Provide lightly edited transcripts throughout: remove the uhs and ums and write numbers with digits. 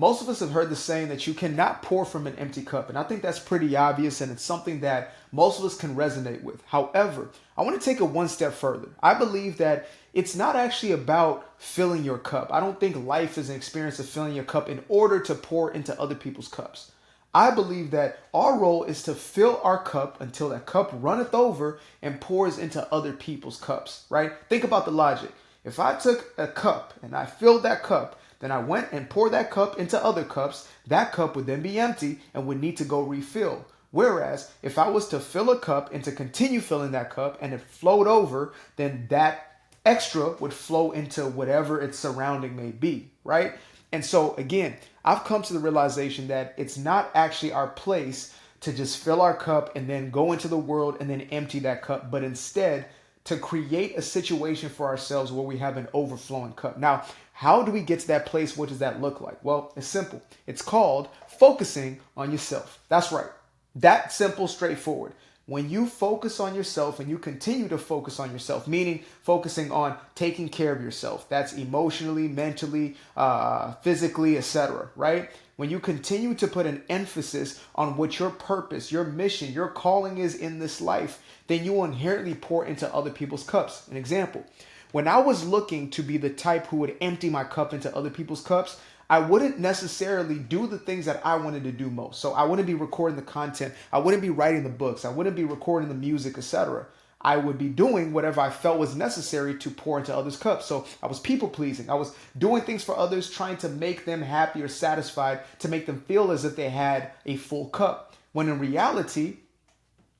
Most of us have heard the saying that you cannot pour from an empty cup. And I think that's pretty obvious, and it's something that most of us can resonate with. However, I want to take it one step further. I believe that it's not actually about filling your cup. I don't think life is an experience of filling your cup in order to pour into other people's cups. I believe that our role is to fill our cup until that cup runneth over and pours into other people's cups, right? Think about the logic. If I took a cup and I filled that cup, then I went and poured that cup into other cups, that cup would then be empty and would need to go refill. Whereas if I was to fill a cup and to continue filling that cup and it flowed over, then that extra would flow into whatever its surrounding may be, right? And so again, I've come to the realization that it's not actually our place to just fill our cup and then go into the world and then empty that cup, but instead to create a situation for ourselves where we have an overflowing cup. Now, how do we get to that place? What does that look like? Well, it's simple. It's called focusing on yourself. That's right. That simple, straightforward. When you focus on yourself and you continue to focus on yourself, meaning focusing on taking care of yourself, that's emotionally, mentally, physically, etc., right? When you continue to put an emphasis on what your purpose, your mission, your calling is in this life, then you will inherently pour into other people's cups. An example, when I was looking to be the type who would empty my cup into other people's cups, I wouldn't necessarily do the things that I wanted to do most. So I wouldn't be recording the content. I wouldn't be writing the books. I wouldn't be recording the music, etc. I would be doing whatever I felt was necessary to pour into others' cups. So I was people pleasing. I was doing things for others, trying to make them happy or satisfied, to make them feel as if they had a full cup. When in reality,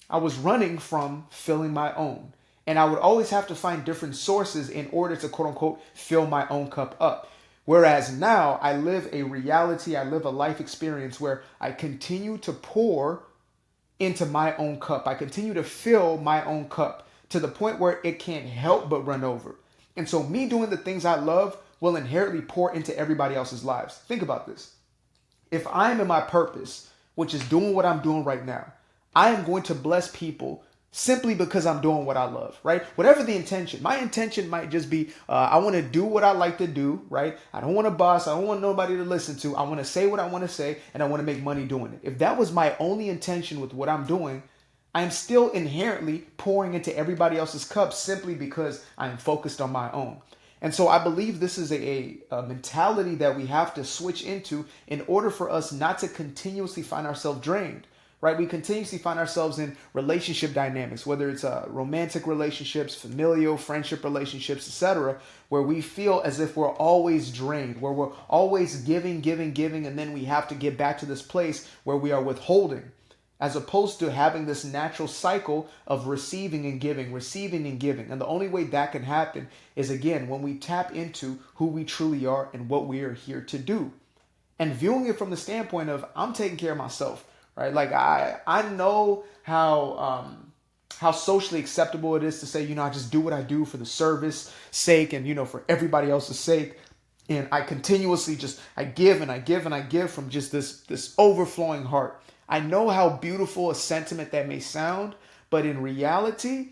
I was running from filling my own. And I would always have to find different sources in order to, quote unquote, fill my own cup up. Whereas now I live a reality, I live a life experience where I continue to pour into my own cup. I continue to fill my own cup to the point where it can't help but run over. And so me doing the things I love will inherently pour into everybody else's lives. Think about this. If I'm in my purpose, which is doing what I'm doing right now, I am going to bless people simply because I'm doing what I love, right? Whatever the intention. My intention might just be, I want to do what I like to do, right? I don't want a boss. I don't want nobody to listen to. I want to say what I want to say, and I want to make money doing it. If that was my only intention with what I'm doing, I'm still inherently pouring into everybody else's cup simply because I'm focused on my own. And so I believe this is a mentality that we have to switch into in order for us not to continuously find ourselves drained. Right? We continuously find ourselves in relationship dynamics, whether it's romantic relationships, familial, friendship relationships, etc., where we feel as if we're always drained, where we're always giving, and then we have to get back to this place where we are withholding, as opposed to having this natural cycle of receiving and giving, receiving and giving. And the only way that can happen is, again, when we tap into who we truly are and what we are here to do. And viewing it from the standpoint of, I'm taking care of myself. Right, like I know how socially acceptable it is to say, I just do what I do for the service sake and for everybody else's sake, and I continuously I give and I give and I give from just this overflowing heart. I know how beautiful a sentiment that may sound, but in reality,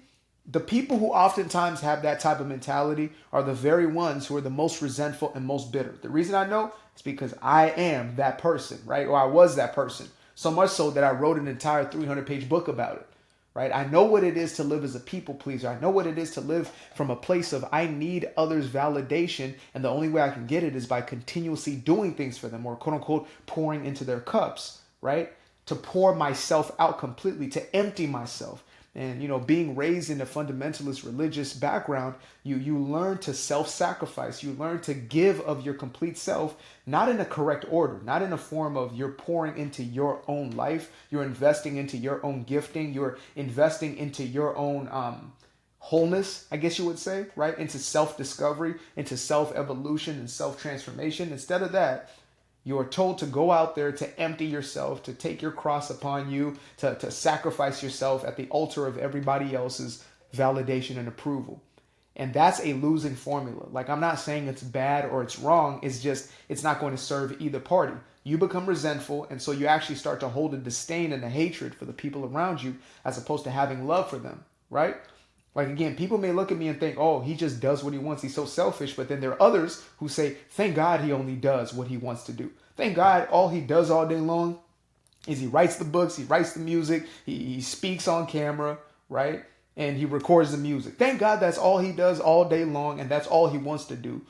the people who oftentimes have that type of mentality are the very ones who are the most resentful and most bitter. The reason I know is because I am that person, right? Or I was that person. So much so that I wrote an entire 300-page book about it, right? I know what it is to live as a people pleaser. I know what it is to live from a place of I need others' validation, and the only way I can get it is by continuously doing things for them, or quote unquote pouring into their cups, right? To pour myself out completely, to empty myself. And, being raised in a fundamentalist religious background, you learn to self-sacrifice. You learn to give of your complete self, not in a correct order, not in a form of you're pouring into your own life. You're investing into your own gifting. You're investing into your own wholeness, I guess you would say, right? Into self-discovery, into self-evolution and self-transformation. Instead of that, you are told to go out there, to empty yourself, to take your cross upon you, to sacrifice yourself at the altar of everybody else's validation and approval. And that's a losing formula. Like, I'm not saying it's bad or it's wrong. It's just, it's not going to serve either party. You become resentful, and so you actually start to hold a disdain and a hatred for the people around you as opposed to having love for them, right? Like, again, people may look at me and think, oh, he just does what he wants. He's so selfish. But then there are others who say, thank God he only does what he wants to do. Thank God all he does all day long is he writes the books, he writes the music, he speaks on camera, right? And he records the music. Thank God that's all he does all day long, and that's all he wants to do,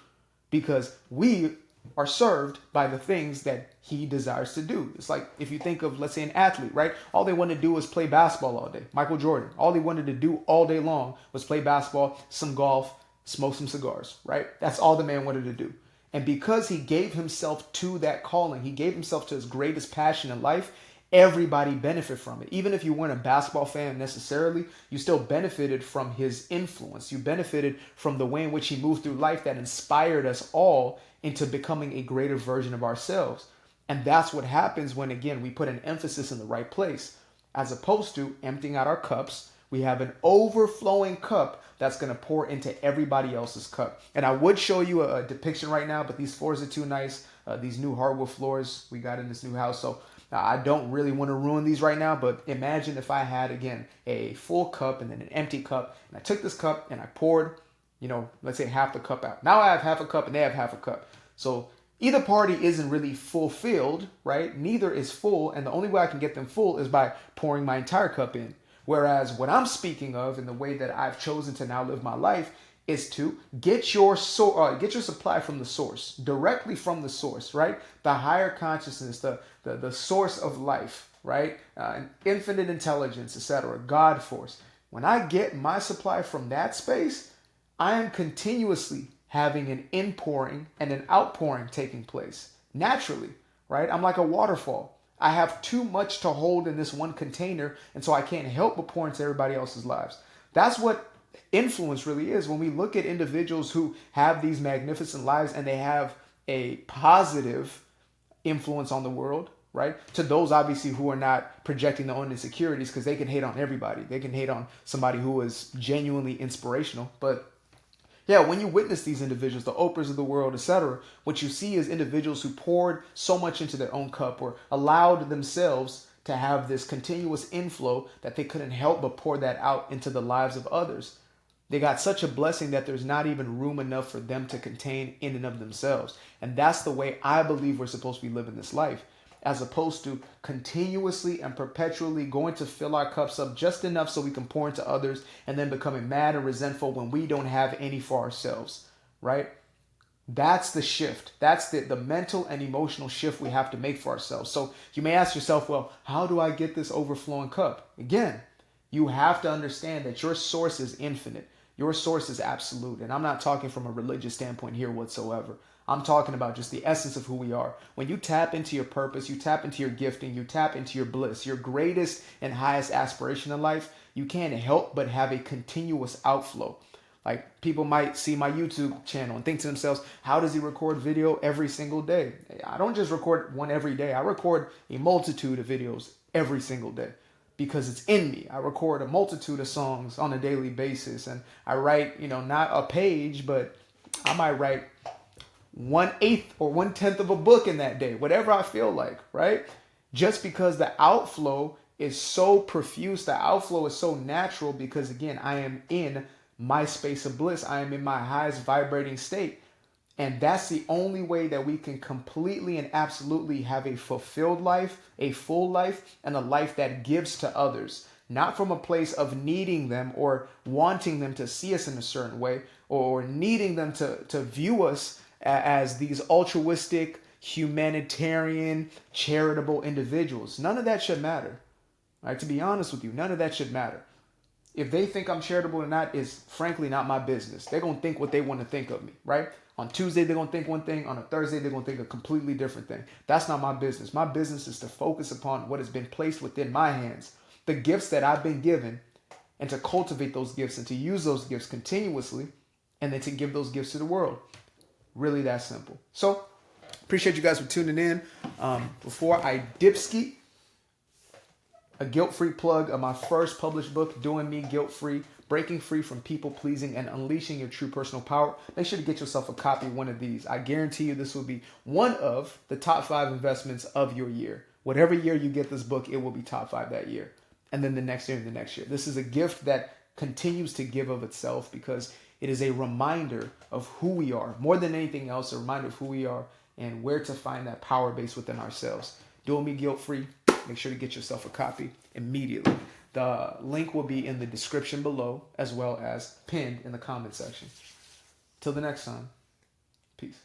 because we are served by the things that he desires to do. It's like if you think of, let's say, an athlete, right? All they want to do is play basketball all day. Michael Jordan, all he wanted to do all day long was play basketball, some golf, smoke some cigars, right? That's all the man wanted to do. And because he gave himself to that calling, he gave himself to his greatest passion in life, everybody benefit from it. Even if you weren't a basketball fan necessarily, you still benefited from his influence. You benefited from the way in which he moved through life that inspired us all into becoming a greater version of ourselves. And that's what happens when, again, we put an emphasis in the right place. As opposed to emptying out our cups, we have an overflowing cup that's going to pour into everybody else's cup. And I would show you a depiction right now, but these floors are too nice. These new hardwood floors we got in this new house. So I don't really want to ruin these right now, but imagine if I had, again, a full cup and then an empty cup. And I took this cup and I poured, let's say half the cup out. Now I have half a cup and they have half a cup. So either party isn't really fulfilled, right? Neither is full. And the only way I can get them full is by pouring my entire cup in. Whereas what I'm speaking of, and the way that I've chosen to now live my life, is to get your supply from the source, directly from the source, right? The higher consciousness, the source of life, right? Infinite intelligence, etc. God force. When I get my supply from that space, I am continuously having an inpouring and an outpouring taking place naturally, right? I'm like a waterfall. I have too much to hold in this one container, and so I can't help but pour into everybody else's lives. That's what influence really is. When we look at individuals who have these magnificent lives and they have a positive influence on the world, right? To those obviously who are not projecting their own insecurities, because they can hate on everybody. They can hate on somebody who is genuinely inspirational. But yeah, when you witness these individuals, the Oprahs of the world, etc., what you see is individuals who poured so much into their own cup or allowed themselves to have this continuous inflow that they couldn't help but pour that out into the lives of others. They got such a blessing that there's not even room enough for them to contain in and of themselves. And that's the way I believe we're supposed to be living this life, as opposed to continuously and perpetually going to fill our cups up just enough so we can pour into others and then becoming mad and resentful when we don't have any for ourselves, right? That's the shift. That's the mental and emotional shift we have to make for ourselves. So you may ask yourself, well, how do I get this overflowing cup? Again, you have to understand that your source is infinite. Your source is absolute. And I'm not talking from a religious standpoint here whatsoever. I'm talking about just the essence of who we are. When you tap into your purpose, you tap into your gifting, you tap into your bliss, your greatest and highest aspiration in life, you can't help but have a continuous outflow. Like, people might see my YouTube channel and think to themselves, how does he record video every single day? I don't just record one every day. I record a multitude of videos every single day because it's in me. I record a multitude of songs on a daily basis, and I write, not a page, but I might write 1/8 or 1/10 of a book in that day, whatever I feel like, right? Just because the outflow is so profuse, the outflow is so natural, because again, I am in my space of bliss. I am in my highest vibrating state. And that's the only way that we can completely and absolutely have a fulfilled life, a full life, and a life that gives to others. Not from a place of needing them or wanting them to see us in a certain way, or needing them to view us as these altruistic, humanitarian, charitable individuals. None of that should matter. Right? To be honest with you, none of that should matter. If they think I'm charitable or not is frankly not my business. They're going to think what they want to think of me, right? On Tuesday, they're going to think one thing. On a Thursday, they're going to think a completely different thing. That's not my business. My business is to focus upon what has been placed within my hands, the gifts that I've been given, and to cultivate those gifts and to use those gifts continuously, and then to give those gifts to the world. Really that simple. So, appreciate you guys for tuning in. Before I dipski, a guilt-free plug of my first published book, Doing Me Guilt-Free, Breaking Free from People Pleasing and Unleashing Your True Personal Power. Make sure to get yourself a copy of one of these. I guarantee you this will be one of the top 5 investments of your year. Whatever year you get this book, it will be top 5 that year. And then the next year and the next year. This is a gift that continues to give of itself, because it is a reminder of who we are. More than anything else, a reminder of who we are and where to find that power base within ourselves. Dual Me Guilt Free. Make sure to get yourself a copy immediately. The link will be in the description below as well as pinned in the comment section. Till the next time, peace.